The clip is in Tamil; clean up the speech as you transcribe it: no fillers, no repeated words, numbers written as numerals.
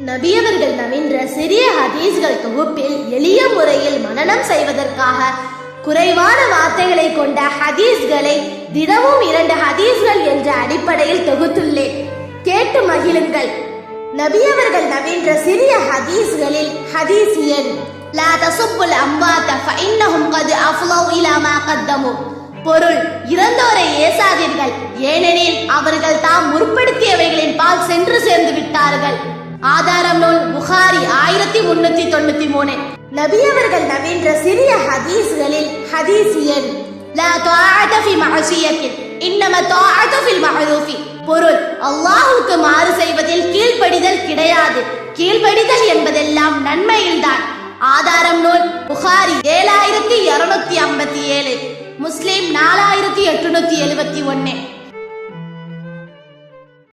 நபியவர்கள் நவின்ற சிறிய ஹதீஸ்கள் தொகுப்பில் எளிய முறையில் மனனம் செய்வதற்காக குறைவான வார்த்தைகளை கொண்ட ஹதீஸ்களை தினமும் 2 ஹதீஸ்கள் என்ற அடிப்படையில் தொகுத்துள்ளேன். கேட்டு மகிழுங்கள். நபியவர்கள் நவின்ற சிறிய ஹதீஸ்களில் ஹதீஸ் எண் லா தசுப்புல் அம்வாத ஃபஇன்னஹும் கத் அஃலவ் இலா மா கத்தமு. பொருள்: இறந்தோரை ஏசாதீர்கள், ஏனெனில் அவர்கள் தாம் முற்படுத்தியவைகளின் பால் சென்று சேர்ந்து விட்டார்கள். ஆதாரம் நூல் புகாரி 1393. நபியவர்கள் நவின்ற சிறிய ஹதீஸ்களில் ஹதீஸ் எண் லா துஆத ஃபி மஅசியத்தின் இன்னம துஆது ஃபில் மஅரூஃபி. பொருள்: அல்லாஹ்வுக்கு மாறு செய்வதில் கீழ்ப்படிதல் கிடையாது, கீழ்ப்படிதல் என்பதெல்லாம் நன்மையில்தான். ஆதாரம் நூல் புகாரி 7257, முஸ்லிம் 4871.